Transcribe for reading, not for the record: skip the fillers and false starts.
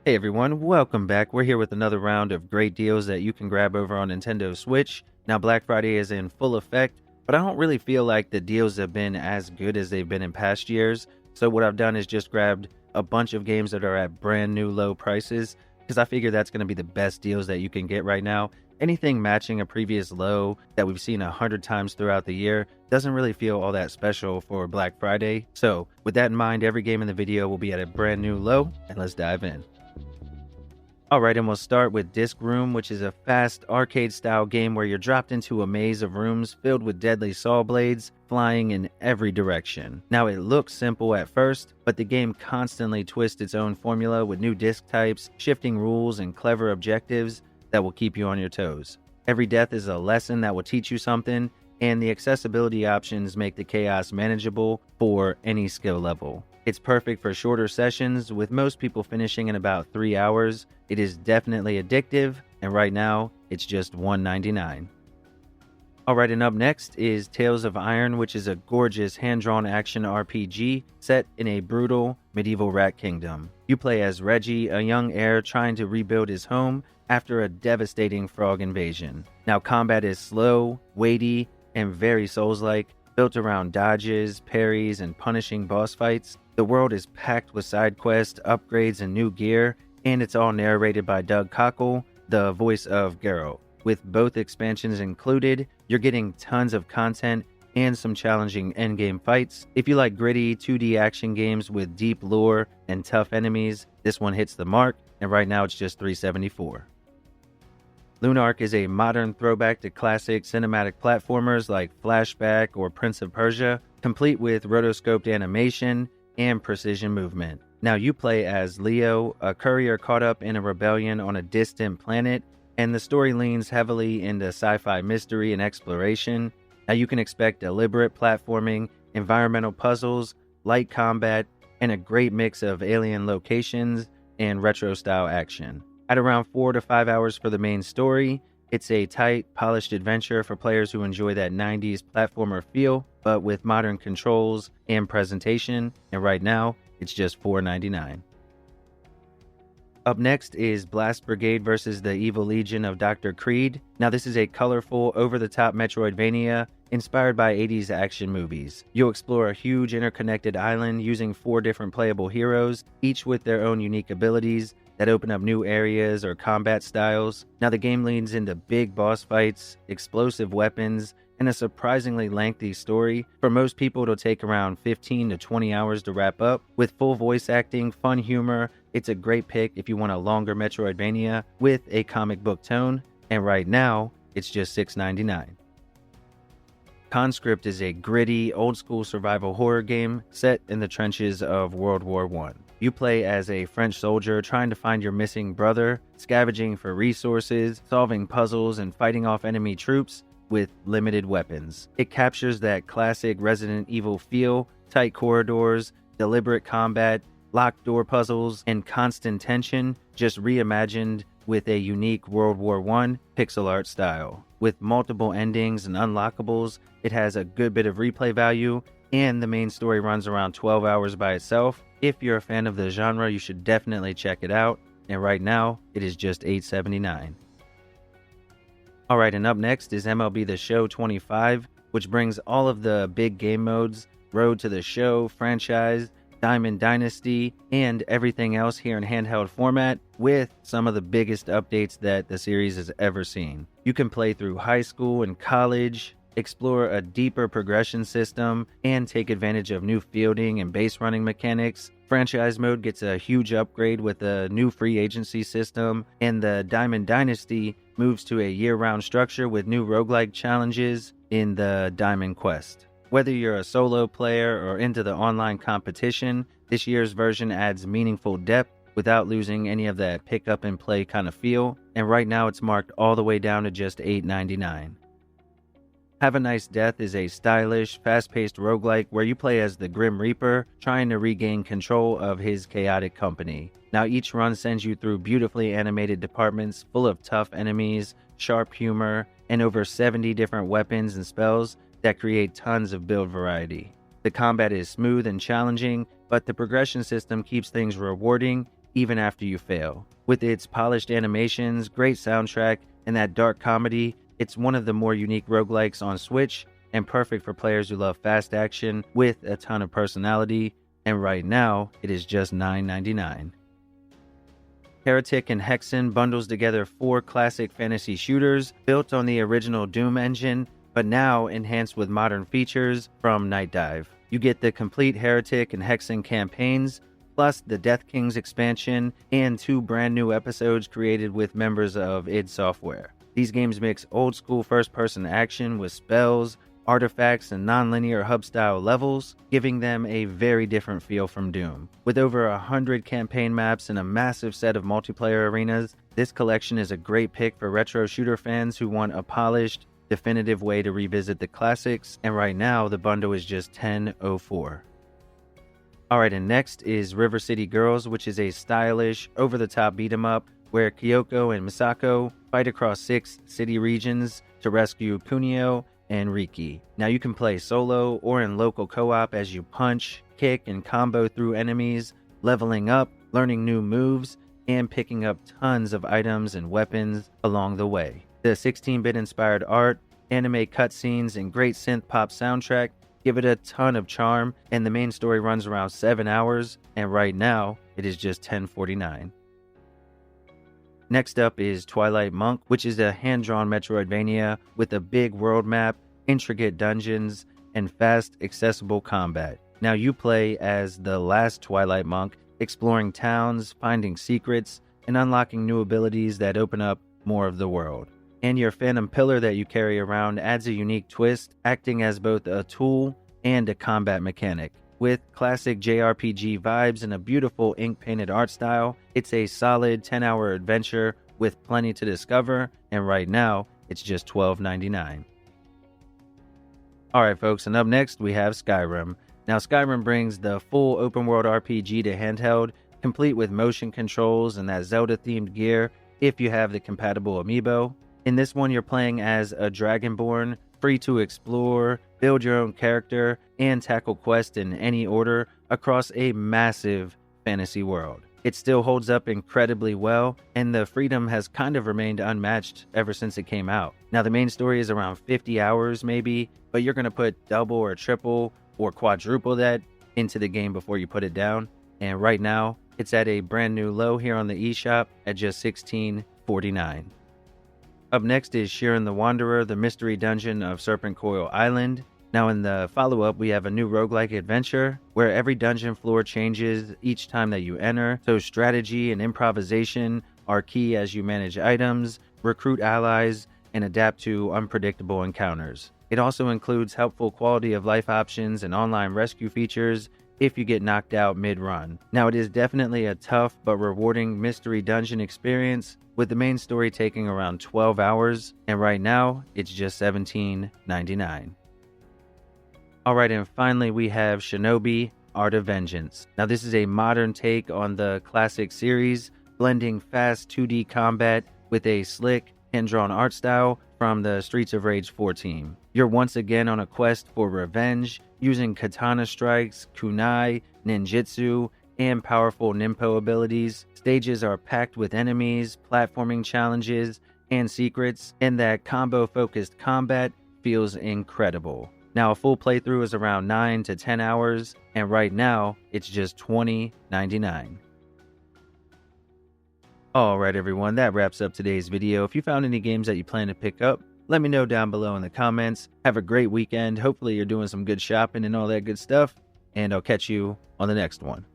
Hey everyone, welcome back. We're here with another round of great deals that you can grab over on Nintendo Switch. Now Black Friday is in full effect, but I don't really feel like the deals have been as good as they've been in past years. So what I've done is just grabbed a bunch of games that are at brand new low prices because I figure that's going to be the best deals that you can get right now. Anything matching a previous low that we've seen 100 times throughout the year doesn't really feel all that special for Black Friday. So with that in mind, every game in the video will be at a brand new low, and let's dive in. Alright, and we'll start with Disc Room, which is a fast arcade-style game where you're dropped into a maze of rooms filled with deadly saw blades flying in every direction. Now, it looks simple at first, but the game constantly twists its own formula with new disc types, shifting rules, and clever objectives that will keep you on your toes. Every death is a lesson that will teach you something, and the accessibility options make the chaos manageable for any skill level. It's perfect for shorter sessions, with most people finishing in about 3 hours. It is definitely addictive, and right now, it's just $1.99. Alright, and up next is Tales of Iron, which is a gorgeous hand-drawn action RPG set in a brutal medieval rat kingdom. You play as Reggie, a young heir trying to rebuild his home after a devastating frog invasion. Now, combat is slow, weighty, and very Souls-like, built around dodges, parries, and punishing boss fights. The world is packed with side quests, upgrades, and new gear, and it's all narrated by Doug Cockle, the voice of Geralt. With both expansions included, you're getting tons of content and some challenging endgame fights. If you like gritty 2D action games with deep lore and tough enemies, this one hits the mark, and right now it's just $3.74. LUNARK is a modern throwback to classic cinematic platformers like Flashback or Prince of Persia, complete with rotoscoped animation and precision movement. Now you play as Leo, a courier caught up in a rebellion on a distant planet, and the story leans heavily into sci-fi mystery and exploration. Now you can expect deliberate platforming, environmental puzzles, light combat, and a great mix of alien locations and retro-style action. At around 4 to 5 hours for the main story, it's a tight, polished adventure for players who enjoy that 90s platformer feel, but with modern controls and presentation, and right now, it's just $4.99. Up next is Blast Brigade vs. the Evil Legion of Dr. Cread. Now this is a colorful, over-the-top Metroidvania inspired by 80s action movies. You'll explore a huge interconnected island using 4 different playable heroes, each with their own unique abilities that open up new areas or combat styles. Now the game leans into big boss fights, explosive weapons, and a surprisingly lengthy story. For most people, it'll take around 15 to 20 hours to wrap up. With full voice acting, fun humor, it's a great pick if you want a longer Metroidvania with a comic book tone, and right now, it's just $6.99. CONSCRIPT is a gritty, old-school survival horror game set in the trenches of World War I. You play as a French soldier trying to find your missing brother, scavenging for resources, solving puzzles, and fighting off enemy troops with limited weapons. It captures that classic Resident Evil feel, tight corridors, deliberate combat, locked door puzzles, and constant tension, just reimagined with a unique World War I pixel art style. With multiple endings and unlockables, it has a good bit of replay value, and the main story runs around 12 hours by itself. If you're a fan of the genre, you should definitely check it out, and right now, it is just $8.79. Alright, and up next is MLB the Show 25, which brings all of the big game modes, Road to the Show, Franchise, Diamond Dynasty, and everything else here in handheld format, with some of the biggest updates that the series has ever seen. You can play through high school and college, explore a deeper progression system, and take advantage of new fielding and base running mechanics. Franchise mode gets a huge upgrade with a new free agency system, and the Diamond Dynasty moves to a year-round structure with new roguelike challenges in the Diamond Quest. Whether you're a solo player or into the online competition, this year's version adds meaningful depth without losing any of that pick up and play kind of feel, and right now it's marked all the way down to just $8.99. Have a Nice Death is a stylish, fast-paced roguelike where you play as the Grim Reaper, trying to regain control of his chaotic company. Now each run sends you through beautifully animated departments full of tough enemies, sharp humor, and over 70 different weapons and spells that create tons of build variety. The combat is smooth and challenging, but the progression system keeps things rewarding, even after you fail. With its polished animations, great soundtrack, and that dark comedy, it's one of the more unique roguelikes on Switch, and perfect for players who love fast action with a ton of personality, and right now, it is just $9.99. Heretic and Hexen bundles together 4 classic fantasy shooters built on the original Doom engine, but now enhanced with modern features from Night Dive. You get the complete Heretic and Hexen campaigns, plus the Death Kings expansion, and 2 brand new episodes created with members of id Software. These games mix old-school first-person action with spells, artifacts, and non-linear hub-style levels, giving them a very different feel from Doom. With over 100 campaign maps and a massive set of multiplayer arenas, this collection is a great pick for retro shooter fans who want a polished, definitive way to revisit the classics, and right now the bundle is just $10.04. Alright, and next is River City Girls, which is a stylish, over-the-top beat-em-up where Kyoko and Misako fight across 6 city regions to rescue Kunio and Riki. Now you can play solo or in local co-op as you punch, kick, and combo through enemies, leveling up, learning new moves, and picking up tons of items and weapons along the way. The 16-bit inspired art, anime cutscenes, and great synth pop soundtrack give it a ton of charm, and the main story runs around 7 hours, and right now, it is just $10.49. Next up is Twilight Monk, which is a hand-drawn Metroidvania with a big world map, intricate dungeons, and fast, accessible combat. Now you play as the last Twilight Monk, exploring towns, finding secrets, and unlocking new abilities that open up more of the world. And your Phantom Pillar that you carry around adds a unique twist, acting as both a tool and a combat mechanic. With classic JRPG vibes and a beautiful ink-painted art style, it's a solid 10-hour adventure with plenty to discover, and right now, it's just $12.99. Alright folks, and up next we have Skyrim. Now Skyrim brings the full open-world RPG to handheld, complete with motion controls and that Zelda-themed gear if you have the compatible amiibo. In this one, you're playing as a Dragonborn, free to explore, build your own character, and tackle quests in any order across a massive fantasy world. It still holds up incredibly well, and the freedom has kind of remained unmatched ever since it came out. Now, the main story is around 50 hours maybe, but you're going to put double or triple or quadruple that into the game before you put it down. And right now, it's at a brand new low here on the eShop at just $16.49. Up next is Shiren the Wanderer, the mystery dungeon of Serpentcoil Island. Now in the follow-up, we have a new roguelike adventure where every dungeon floor changes each time that you enter, so strategy and improvisation are key as you manage items, recruit allies, and adapt to unpredictable encounters. It also includes helpful quality of life options and online rescue features if you get knocked out mid-run. Now it is definitely a tough but rewarding mystery dungeon experience, with the main story taking around 12 hours, and right now, it's just $17.99. Alright, and finally we have Shinobi, Art of Vengeance. Now this is a modern take on the classic series, blending fast 2D combat with a slick, hand-drawn art style from the Streets of Rage 4 team. You're once again on a quest for revenge, using katana strikes, kunai, ninjutsu, and powerful ninpo abilities. Stages are packed with enemies, platforming challenges, and secrets, and that combo-focused combat feels incredible. Now a full playthrough is around 9 to 10 hours, and right now, it's just $20.99. Alright everyone, that wraps up today's video. If you found any games that you plan to pick up, let me know down below in the comments. Have a great weekend. Hopefully you're doing some good shopping and all that good stuff, and I'll catch you on the next one.